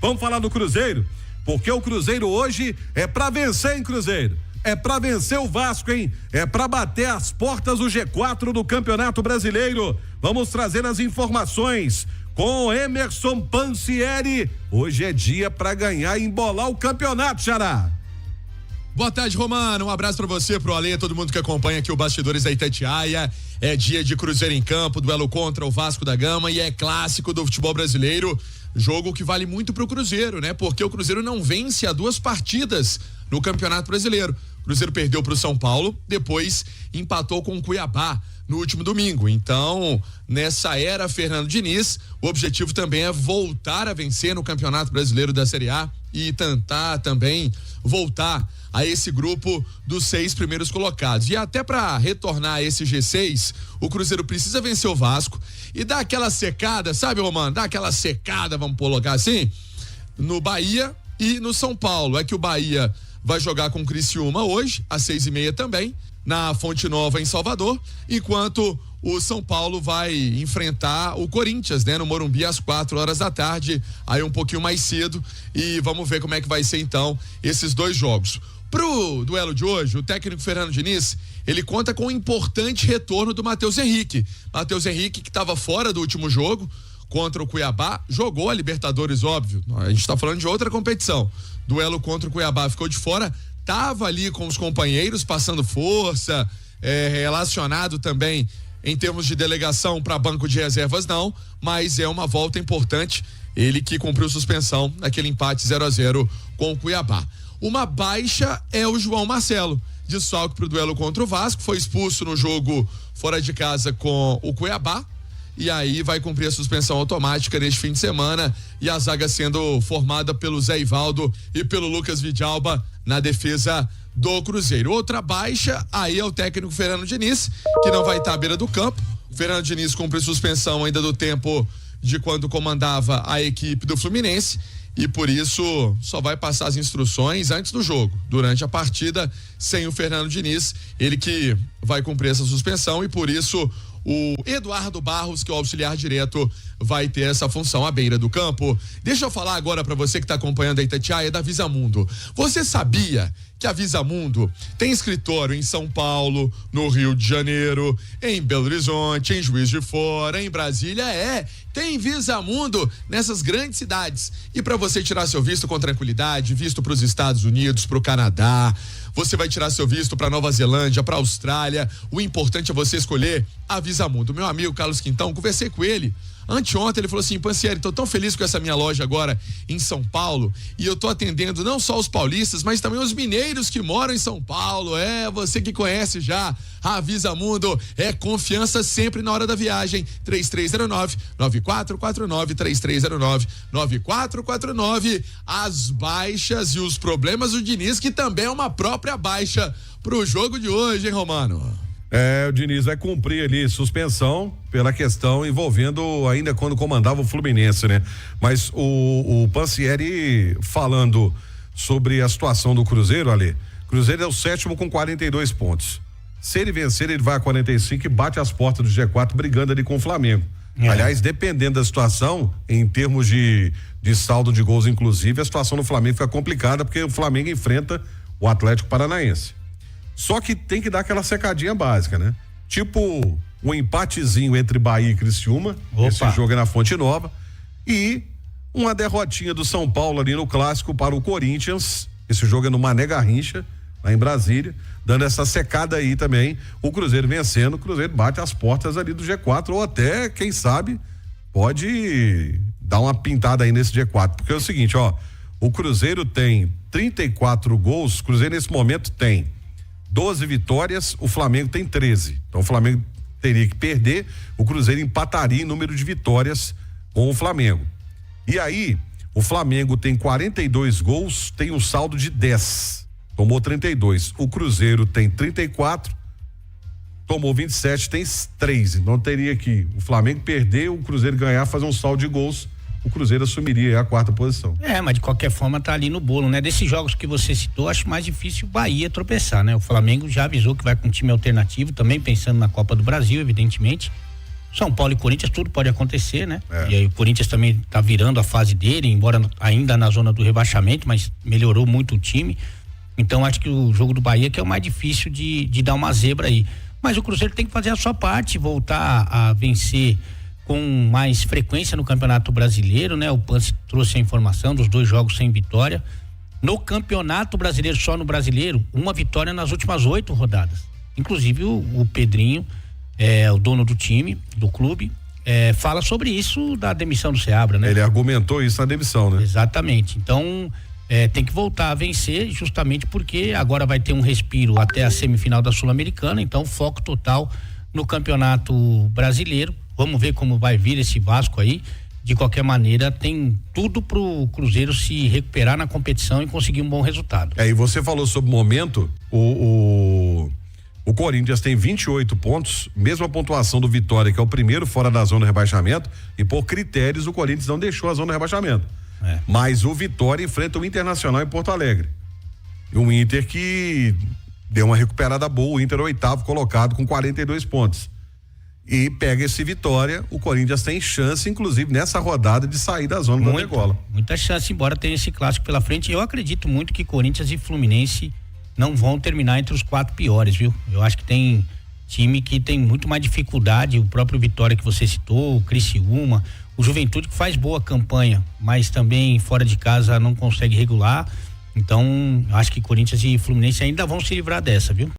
Vamos falar do Cruzeiro, porque o Cruzeiro hoje é pra vencer, hein, Cruzeiro? É pra vencer o Vasco, hein? É pra bater as portas do G4 do Campeonato Brasileiro. Vamos trazer as informações com Emerson Pansieri. Hoje é dia pra ganhar e embolar o campeonato, Xará. Boa tarde, Romano. Um abraço pra você, pro Alê, todo mundo que acompanha aqui o Bastidores da Itatiaia. É dia de Cruzeiro em campo, duelo contra o Vasco da Gama e é clássico do futebol brasileiro. Jogo que vale muito pro Cruzeiro, né? Porque o Cruzeiro não vence há 2 partidas no Campeonato Brasileiro. O Cruzeiro perdeu pro São Paulo, depois empatou com o Cuiabá no último domingo. Então, nessa era Fernando Diniz, o objetivo também é voltar a vencer no Campeonato Brasileiro da Série A e tentar também voltar a esse grupo dos 6 primeiros colocados. E até para retornar a esse G6, o Cruzeiro precisa vencer o Vasco e dar aquela secada, sabe, Romano? Dar aquela secada, vamos colocar assim, no Bahia e no São Paulo. É que o Bahia vai jogar com o Criciúma hoje, às 6h30 também, na Fonte Nova, em Salvador, enquanto o São Paulo vai enfrentar o Corinthians, né? No Morumbi, às 4h da tarde, aí um pouquinho mais cedo, e vamos ver como é que vai ser, então, esses 2 jogos. Pro duelo de hoje, o técnico Fernando Diniz, ele conta com um importante retorno do Matheus Henrique. Matheus Henrique, que estava fora do último jogo contra o Cuiabá, jogou a Libertadores, óbvio. A gente está falando de outra competição. Duelo contra o Cuiabá, ficou de fora, tava ali com os companheiros, passando força, relacionado também em termos de delegação para banco de reservas, não, mas é uma volta importante. Ele que cumpriu suspensão naquele empate 0-0 com o Cuiabá. Uma baixa é o João Marcelo, desfalque para o duelo contra o Vasco, foi expulso no jogo fora de casa com o Cuiabá, e aí vai cumprir a suspensão automática neste fim de semana, e a zaga sendo formada pelo Zé Ivaldo e pelo Lucas Vidalba na defesa do Cruzeiro. Outra baixa, aí é o técnico Fernando Diniz, que não vai estar à beira do campo. O Fernando Diniz cumpre suspensão ainda do tempo de quando comandava a equipe do Fluminense, e por isso só vai passar as instruções antes do jogo, durante a partida, sem o Fernando Diniz, ele que vai cumprir essa suspensão, e por isso o Eduardo Barros, que é o auxiliar direto, vai ter essa função à beira do campo. Deixa eu falar agora para você que está acompanhando a Itatiaia da Visamundo. Você sabia que a Visamundo tem escritório em São Paulo, no Rio de Janeiro, em Belo Horizonte, em Juiz de Fora, em Brasília? Tem Visamundo nessas grandes cidades. E para você tirar seu visto com tranquilidade, visto para os Estados Unidos, para o Canadá, você vai tirar seu visto para Nova Zelândia, para Austrália, o importante é você escolher a Visamundo. Meu amigo Carlos Quintão, conversei com ele anteontem, ele falou assim: Pansieri, tô tão feliz com essa minha loja agora em São Paulo, e eu tô atendendo não só os paulistas, mas também os mineiros que moram em São Paulo. Você que conhece já a Visamundo, é confiança sempre na hora da viagem. 3309-9449, 3309-9449. As baixas e os problemas do Diniz, que também é uma própria baixa pro jogo de hoje, hein, Romano? O Diniz vai cumprir ali suspensão pela questão envolvendo ainda quando comandava o Fluminense, né? Mas o Pansieri falando sobre a situação do Cruzeiro, Ale, Cruzeiro é o 7º com 42 pontos. Se ele vencer, ele vai a 45 e bate as portas do G4 brigando ali com o Flamengo. Aliás, dependendo da situação, em termos de saldo de gols, inclusive, a situação do Flamengo fica complicada, porque o Flamengo enfrenta o Atlético Paranaense. Só que tem que dar aquela secadinha básica, né? Tipo um empatezinho entre Bahia e Criciúma, esse jogo é na Fonte Nova, e uma derrotinha do São Paulo ali no clássico para o Corinthians, esse jogo é no Mané Garrincha, lá em Brasília, dando essa secada aí também, o Cruzeiro vencendo, o Cruzeiro bate as portas ali do G4, ou até, quem sabe, pode dar uma pintada aí nesse G4, porque é o seguinte, o Cruzeiro tem 34 gols, o Cruzeiro nesse momento tem 12 vitórias, o Flamengo tem 13. Então o Flamengo teria que perder, o Cruzeiro empataria em número de vitórias com o Flamengo. E aí, o Flamengo tem 42 gols, tem um saldo de 10. Tomou 32. O Cruzeiro tem 34, tomou 27, tem 3. Então teria que o Flamengo perder, o Cruzeiro ganhar, fazer um saldo de gols. O Cruzeiro assumiria a 4ª posição. Mas de qualquer forma tá ali no bolo, né? Desses jogos que você citou, acho mais difícil o Bahia tropeçar, né? O Flamengo já avisou que vai com um time alternativo, também pensando na Copa do Brasil, evidentemente. São Paulo e Corinthians, tudo pode acontecer, né? E aí o Corinthians também tá virando a fase dele, embora ainda na zona do rebaixamento, mas melhorou muito o time. Então acho que o jogo do Bahia que é o mais difícil de dar uma zebra aí. Mas o Cruzeiro tem que fazer a sua parte, voltar a vencer com mais frequência no Campeonato Brasileiro, né? O Pance trouxe a informação dos 2 jogos sem vitória. No Campeonato Brasileiro, só no Brasileiro, uma vitória nas últimas 8 rodadas. Inclusive o Pedrinho, o dono do time, do clube, fala sobre isso da demissão do Seabra, né? Ele argumentou isso na demissão, né? Exatamente. Então, tem que voltar a vencer, justamente porque agora vai ter um respiro até a semifinal da Sul-Americana, então foco total no Campeonato Brasileiro. Vamos ver como vai vir esse Vasco aí. De qualquer maneira, tem tudo pro Cruzeiro se recuperar na competição e conseguir um bom resultado. E você falou sobre o momento, o Corinthians tem 28 pontos, mesma pontuação do Vitória, que é o primeiro fora da zona de rebaixamento, e por critérios o Corinthians não deixou a zona de rebaixamento. Mas o Vitória enfrenta o Internacional em Porto Alegre. E um Inter que deu uma recuperada boa, o Inter é o 8º colocado com 42 pontos. E pega esse Vitória, o Corinthians tem chance, inclusive nessa rodada, de sair da zona da degola. Muita chance, embora tenha esse clássico pela frente. Eu acredito muito que Corinthians e Fluminense não vão terminar entre os 4 piores, viu? Eu acho que tem time que tem muito mais dificuldade, o próprio Vitória que você citou, o Criciúma, o Juventude que faz boa campanha, mas também fora de casa não consegue regular. Então, acho que Corinthians e Fluminense ainda vão se livrar dessa, viu?